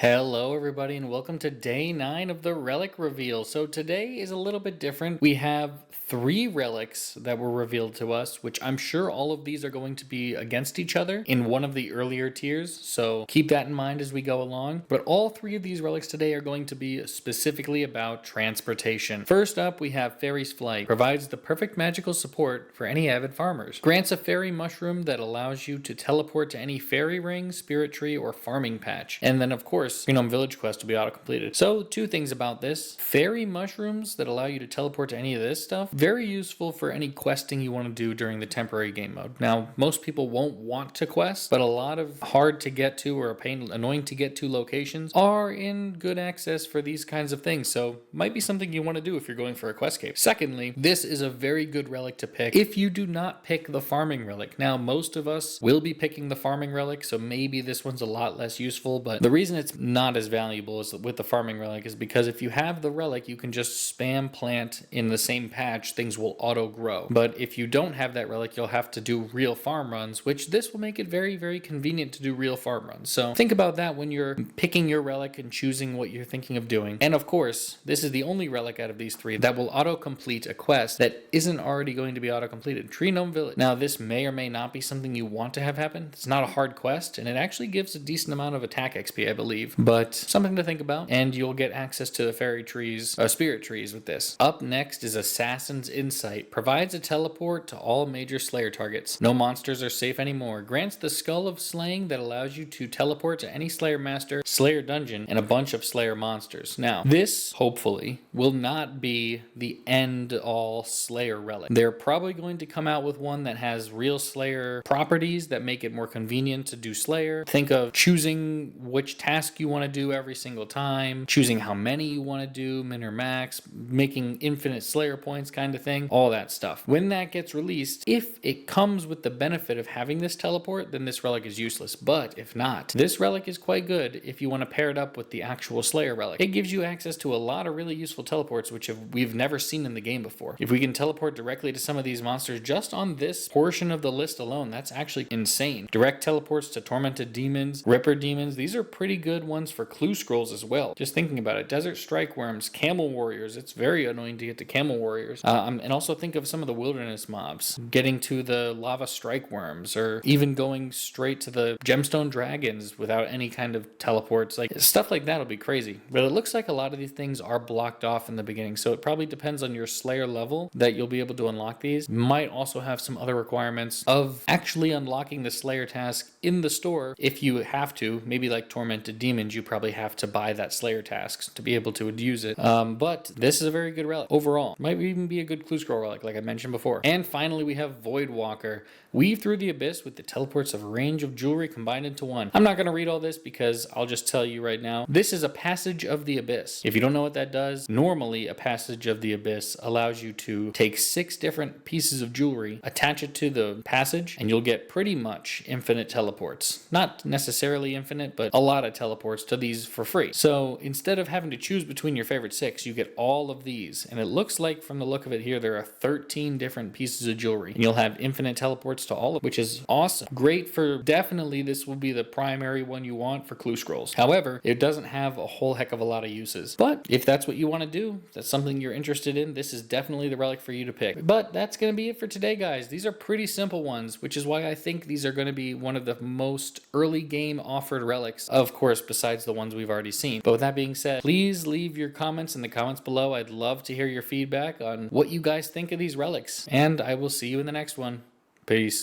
Hello everybody and welcome to day 9 of the Relic reveal. So today is a little bit different. We have 3 relics that were revealed to us, which I'm sure all of these are going to be against each other in one of the earlier tiers. So keep that in mind as we go along. But all 3 of these relics today are going to be specifically about transportation. First up, we have Fairy's Flight. Provides the perfect magical support for any avid farmers. Grants a fairy mushroom that allows you to teleport to any fairy ring, spirit tree, or farming patch. And then of course, Village Quest will be auto-completed. So 2 things about this. Fairy mushrooms that allow you to teleport to any of this stuff. Very useful for any questing you want to do during the temporary game mode. Now, most people won't want to quest, but a lot of hard to get to or annoying to get to locations are in good access for these kinds of things. So might be something you want to do if you're going for a quest cape. Secondly, this is a very good relic to pick if you do not pick the farming relic. Now, most of us will be picking the farming relic, so maybe this one's a lot less useful, but the reason it's not as valuable as with the farming relic is because if you have the relic, you can just spam plant in the same patch, things will auto grow. But if you don't have that relic, you'll have to do real farm runs, which this will make it very, very convenient to do real farm runs. So think about that when you're picking your relic and choosing what you're thinking of doing. And of course, this is the only relic out of these 3 that will auto-complete a quest that isn't already going to be auto-completed. Tree Gnome Village. Now, this may or may not be something you want to have happen. It's not a hard quest, and it actually gives a decent amount of attack XP, I believe. But something to think about, and you'll get access to the fairy trees, spirit trees with this. Up next is Assassin's Insight. Provides a teleport to all major Slayer targets. No monsters are safe anymore. Grants the Skull of Slaying that allows you to teleport to any Slayer Master, Slayer Dungeon, and a bunch of Slayer monsters. Now, this, hopefully, will not be the end-all Slayer relic. They're probably going to come out with one that has real Slayer properties that make it more convenient to do Slayer. Think of choosing which task you want to do every single time, choosing how many you want to do, min or max, making infinite Slayer points kind of thing, all that stuff. When that gets released, if it comes with the benefit of having this teleport, then this relic is useless. But if not, this relic is quite good if you want to pair it up with the actual Slayer relic. It gives you access to a lot of really useful teleports, which we've never seen in the game before. If we can teleport directly to some of these monsters just on this portion of the list alone, that's actually insane. Direct teleports to Tormented Demons, Ripper Demons, these are pretty good ones for clue scrolls as well. Just thinking about it. Desert Strike Worms, Camel Warriors. It's very annoying to get to Camel Warriors. And also think of some of the wilderness mobs. Getting to the Lava Strike Worms, or even going straight to the Gemstone Dragons without any kind of teleports. Like, stuff like that will be crazy. But it looks like a lot of these things are blocked off in the beginning, so it probably depends on your Slayer level that you'll be able to unlock these. Might also have some other requirements of actually unlocking the Slayer task in the store if you have to. Maybe like Tormented Demons, you probably have to buy that Slayer task to be able to use it. But this is a very good relic overall. Might even be a good clue scroll relic, like I mentioned before. And finally, we have Void Walker. Weave through the abyss with the teleports of a range of jewelry combined into one. I'm not going to read all this because I'll just tell you right now, this is a passage of the abyss. If you don't know what that does, normally a passage of the abyss allows you to take 6 different pieces of jewelry, attach it to the passage, and you'll get pretty much infinite teleports. Not necessarily infinite, but a lot of teleports to these for free. So instead of having to choose between your favorite 6, you get all of these. And it looks like from the look of it here, there are 13 different pieces of jewelry. And you'll have infinite teleports to all of, which is awesome. Great for, definitely this will be the primary one you want for clue scrolls. However, it doesn't have a whole heck of a lot of uses. But if that's what you want to do, that's something you're interested in, this is definitely the relic for you to pick. But that's going to be it for today, guys. These are pretty simple ones, which is why I think these are going to be one of the most early game offered relics, of course, besides the ones we've already seen. But with that being said, please leave your comments in the comments below. I'd love to hear your feedback on what you guys think of these relics. And I will see you in the next one. Peace.